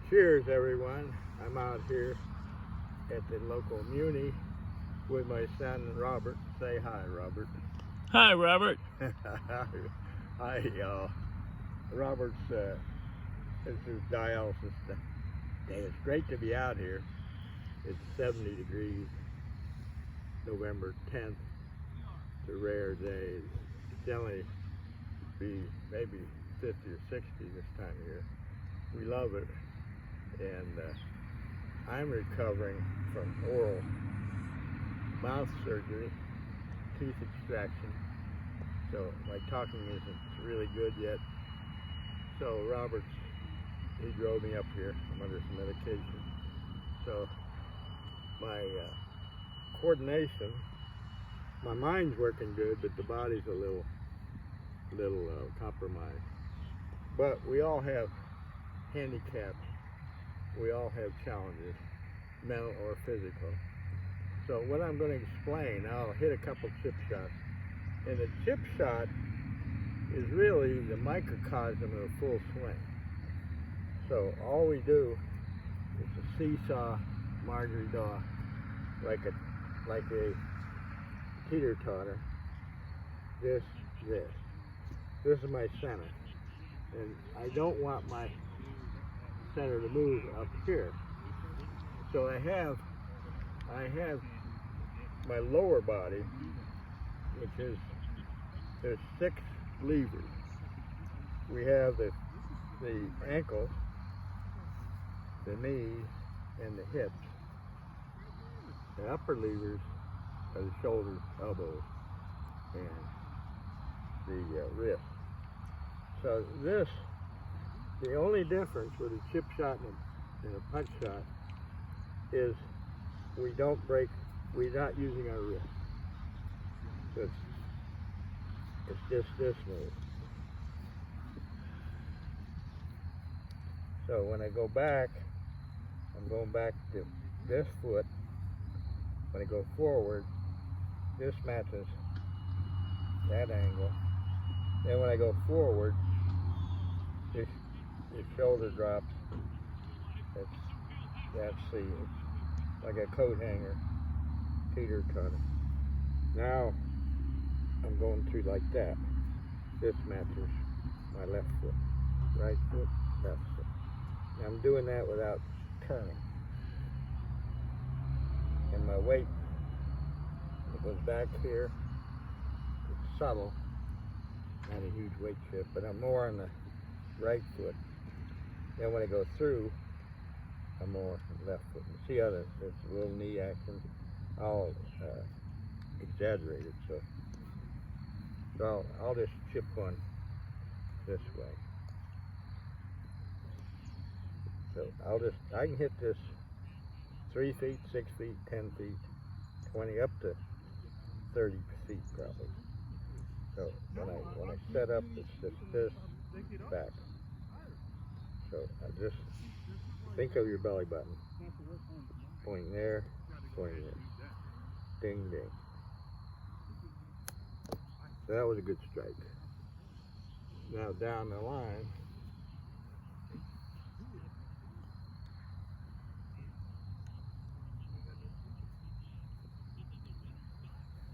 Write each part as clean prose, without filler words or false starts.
Cheers, everyone. I'm out here at the local Muni with my son, Robert. Say hi, Robert. Hi, Robert. Hi, y'all. Robert's, this is dialysis day. It's great to be out here. It's 70 degrees, November 10th. It's a rare day. It's only be maybe 50 or 60 this time of year. We love it. And I'm recovering from oral mouth surgery, teeth extraction. So my talking isn't really good yet. So Robert's, he drove me up here. I'm under some medication. So my coordination, my mind's working good, but the body's a little compromised. But we all have handicaps. We all have challenges, mental or physical. So what I'm going to explain, I'll hit a couple chip shots. And the chip shot is really the microcosm of a full swing. So all we do is a seesaw, margarita, like a teeter-totter. This. This is my center. And I don't want my center to move up here. So I have my lower body, which is, there's 6 levers. We have the ankle, the knees, and the hips. The upper levers are the shoulders, elbows, and the wrist. So this, the only difference with a chip shot and a punch shot is we're not using our wrist. So it's just this move. So when I go back, I'm going back to this foot. When I go forward, this matches that angle. Then when I go forward, this shoulder drops. That's like a coat hanger, teeter-totter. Now I'm going through like that. This matches my left foot, right foot, left foot. Now I'm doing that without turning. And my weight, it goes back here. It's subtle, not a huge weight shift, but I'm more on the right foot. Then when I go through, I'm more on the left foot. You see how there's a little knee action, all exaggerated. So I'll just chip one this way. So I can hit this 3 feet, 6 feet, 10 feet, 20, up to 30 feet probably. So when I set up, it's just this back. So I just think of your belly button. Point there, point there. Ding, ding. So that was a good strike. Now down the line,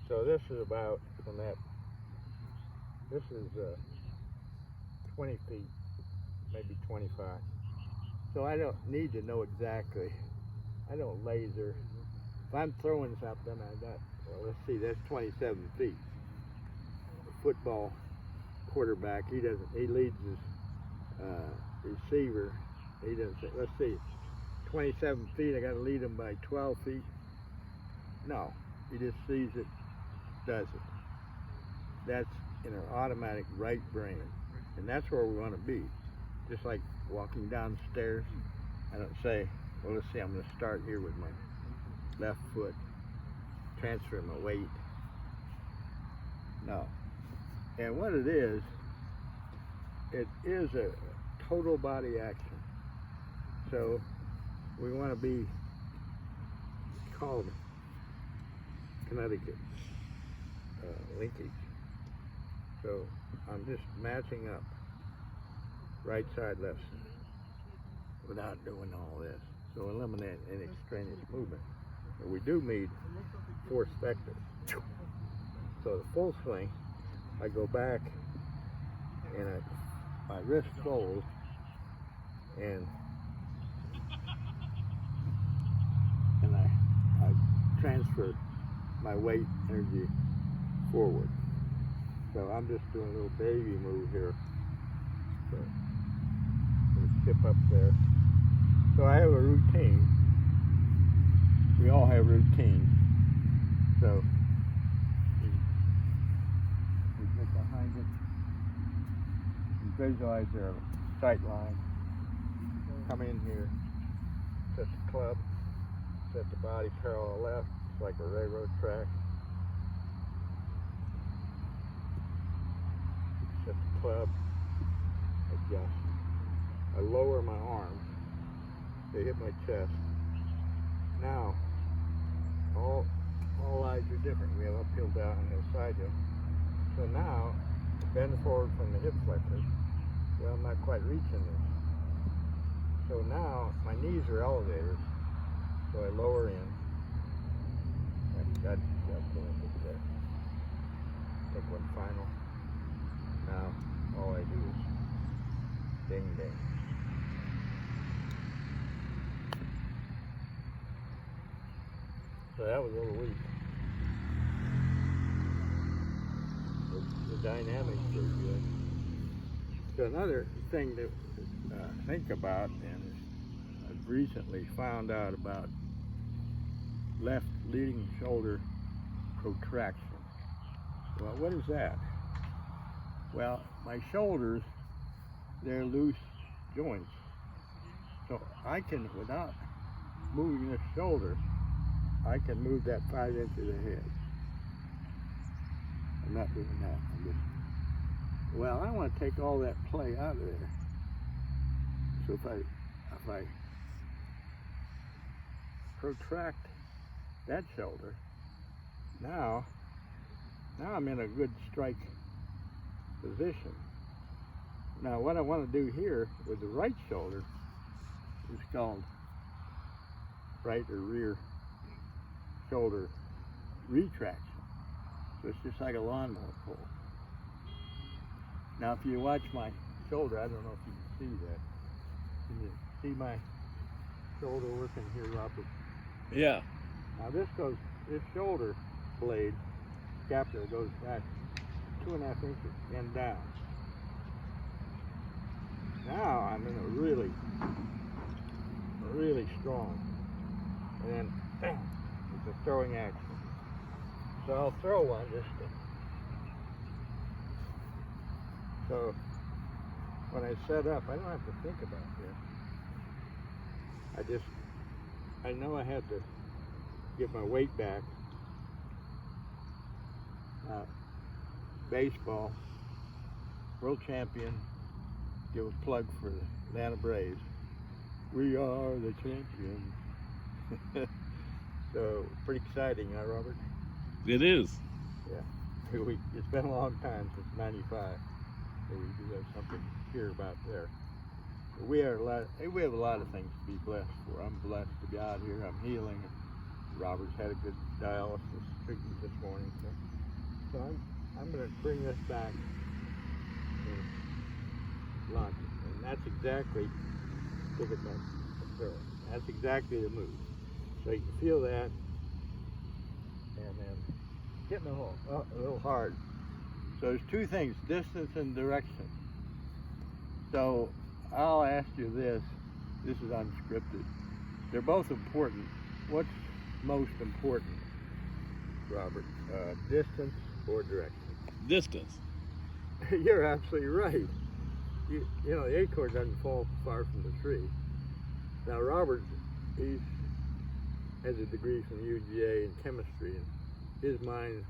so this is about from that. This is 20 feet, maybe 25. So I don't need to know exactly. I don't laser. If I'm throwing something, well, let's see, that's 27 feet. The football quarterback, he leads his receiver. He doesn't say, let's see, 27 feet, I got to lead him by 12 feet. No, he just sees it, does it. That's in our automatic right brain. And that's where we want to be. Just like walking down the stairs, I don't say, well, let's see, I'm going to start here with my left foot, transfer my weight. No. And what it is a total body action. So we want to be called Connecticut linkage. So I'm just matching up right side, left side, without doing all this. So eliminate any extraneous movement. But we do need force vector. So the full swing, I go back and my wrist folds and I transfer my weight energy forward. So I'm just doing a little baby move here. So skip up there. So I have a routine. We all have routines. So we get behind it and visualize their sight line. Come in here, set the club, set the body parallel left, like a railroad track. Set the club, adjust. I lower my arms, they hit my chest. Now, all lies are different. We have uphill, downhill, side hill. So now, bend forward from the hip flexors. Well, I'm not quite reaching this. So now, my knees are elevated. So I lower in. That's going there. Take one final. Now, all I do is ding, ding. So that was a little weak. The dynamics are good. So another thing to think about, and I've recently found out about left leading shoulder protraction. Well, what is that? Well, my shoulders, they're loose joints. So I can, without moving this shoulder, I can move that 5 inches ahead. I'm not doing that. I'm just, well, I want to take all that play out of there. So if I protract that shoulder, now I'm in a good strike position. Now what I want to do here with the right shoulder is called right or rear shoulder retraction. So it's just like a lawnmower pull. Now if you watch my shoulder, I don't know if you can see that. Can you see my shoulder working here, Robert? Yeah. Now this shoulder blade, scapula, goes back 2.5 inches and down. Now I'm in a really strong, and then bang, it's a throwing action. So I'll throw one just to, so when I set up, I don't have to think about this. I know I had to get my weight back. Baseball, world champion, give a plug for the Atlanta Braves. We are the champions. So, pretty exciting, huh, Robert? It is. Yeah. It's been a long time, since '95. So we do have something to hear about there. But we have a lot of things to be blessed for. I'm blessed to be out here. I'm healing. Robert's had a good dialysis treatment this morning. So I'm going to bring this back and launch it. And that's exactly, take it back, that's exactly the move. So you can feel that, and then hitting the hole, a little hard. So there's two things, distance and direction. So I'll ask you this is unscripted. They're both important. What's most important, Robert? Distance or direction? Distance. You're absolutely right. You know, the acorn doesn't fall far from the tree. Now Robert, he has a degree from UGA in chemistry, and his mind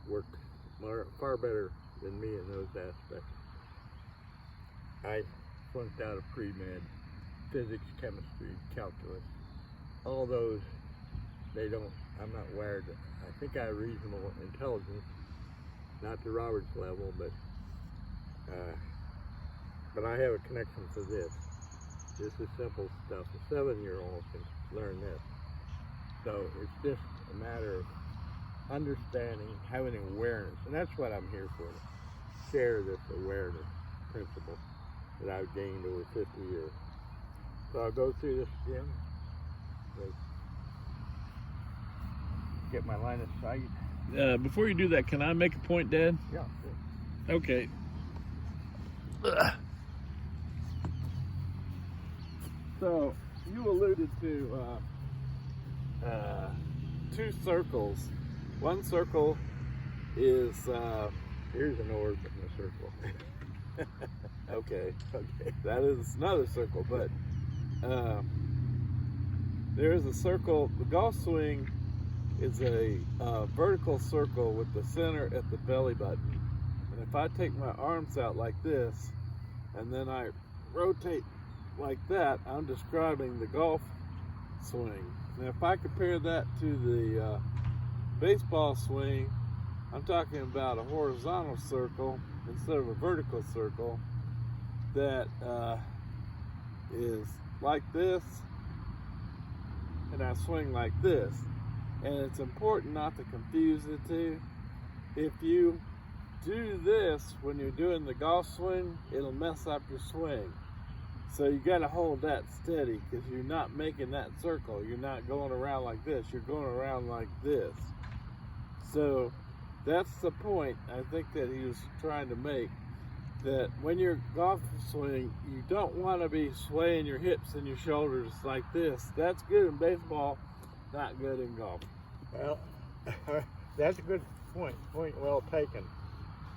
works far better than me in those aspects. I flunked out of pre-med, physics, chemistry, calculus. All those, I'm not wired. I think I have reasonable intelligence, not to Robert's level, but I have a connection for this. This is simple stuff. A 7-year-old can learn this. So it's just a matter of understanding, having awareness, and that's what I'm here for, to share this awareness principle that I've gained over 50 years. So I'll go through this again. Get my line of sight. Before you do that, can I make a point, Dad? Yeah, sure. Okay. So you alluded to 2 circles. One circle is Here's an orb in a circle. okay. That is another circle, but there is a circle. The golf swing is a vertical circle with the center at the belly button. And if I take my arms out like this, and then I rotate like that, I'm describing the golf swing. Now if I compare that to the baseball swing, I'm talking about a horizontal circle instead of a vertical circle that is like this, and I swing like this. And it's important not to confuse the two. If you do this when you're doing the golf swing, it'll mess up your swing. So you got to hold that steady, because you're not making that circle. You're not going around like this. You're going around like this. So that's the point I think that he was trying to make, that when you're golf swing, you don't want to be swaying your hips and your shoulders like this. That's good in baseball, not good in golf. Well, that's a good point. Point well taken.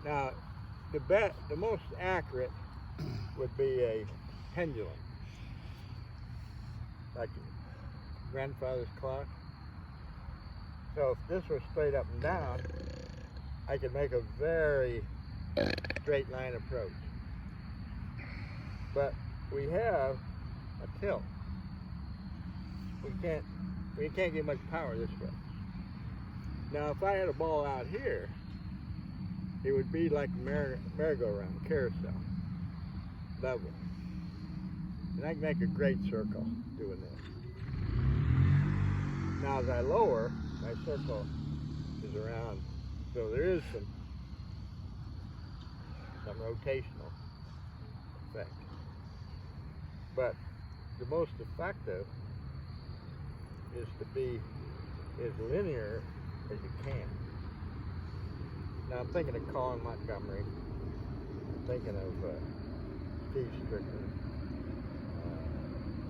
Now, the most accurate would be a pendulum, like your grandfather's clock. So if this was straight up and down, I could make a very straight line approach. But we have a tilt. We can't get much power this way. Now, if I had a ball out here, it would be like a merry-go-round, carousel, level. And I can make a great circle doing this. Now, as I lower, my circle is around, so there is some rotational effect. But the most effective is to be as linear as you can. Now I'm thinking of Colin Montgomery, I'm thinking of Steve Strickland,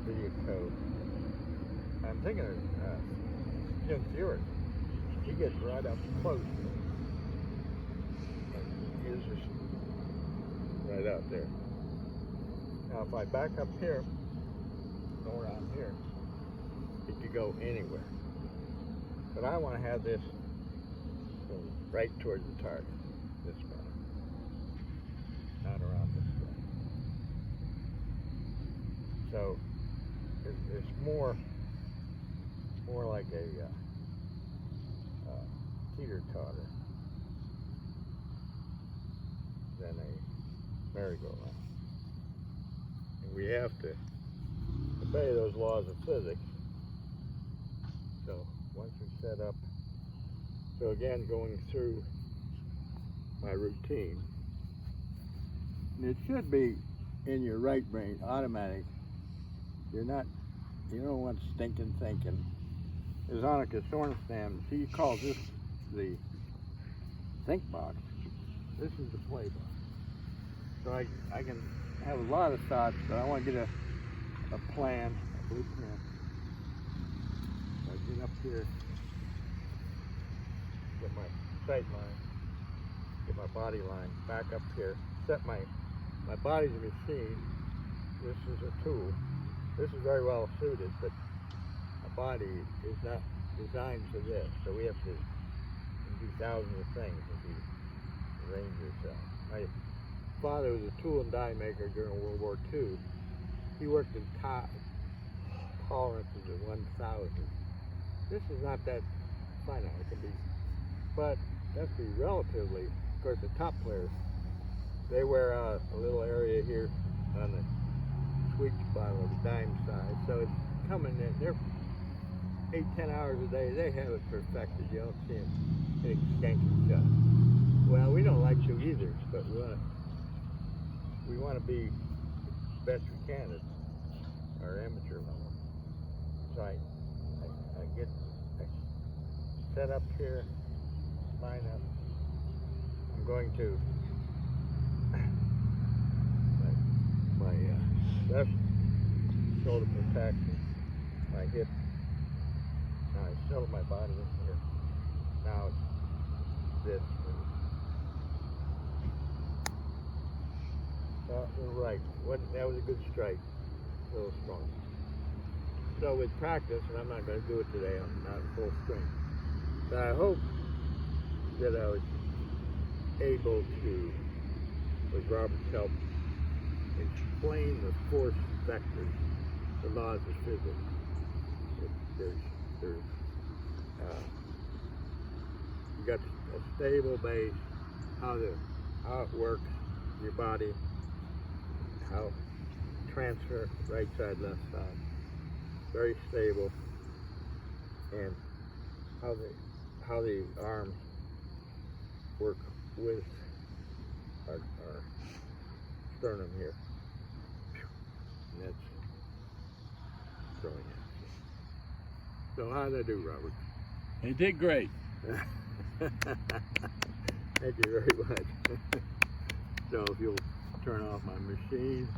Video Code. I'm thinking of Jim Furyk. He gets right up close and uses right out there. Now if I back up here, go around here, it could go anywhere. But I want to have this go right towards the target, this way, not around this way. So it's more like a teeter-totter than a merry-go-round. And we have to obey those laws of physics. So once we set up, so again, going through my routine, and it should be in your right brain, automatic. You don't want stinking thinking. As Annika Sorenstam, she calls this the think box. This is the play box. So I can have a lot of thoughts, but I want to get a plan, a blueprint. So I get up here, get my sight line, get my body line back up here, set my body's a machine. This is a tool. This is very well suited, but a body is not designed for this. So we have to do thousands of things if you arrange yourself. My father was a tool and die maker during World War II. He worked in tolerances of 1,000. This is not that finite. It can be, but that's be relatively. Of course, the top players, they wear a little area here on the bleach bottle of dime size. So it's coming in. They're 8-10 hours a day. They have it perfected. You don't see them hitting skanky stuff. Well, we don't like to either, but we want to be best we can at our amateur level. So I set up here, line up. I'm going to my left shoulder protection, my hip. Now I settle my body in here. Now it's this. You're right. That was a good strike. A little strong. So with practice, and I'm not going to do it today, I'm not full strength, but I hope that I was able to, with Robert's help, explain the force vectors, the laws of physics. You got a stable base, how it works, your body, how transfer, right side, left side, very stable, and how the arms work with our sternum here. And that's throwing it. So how did I do, Robert? You did great. Thank you very much. So if you'll turn off my machine.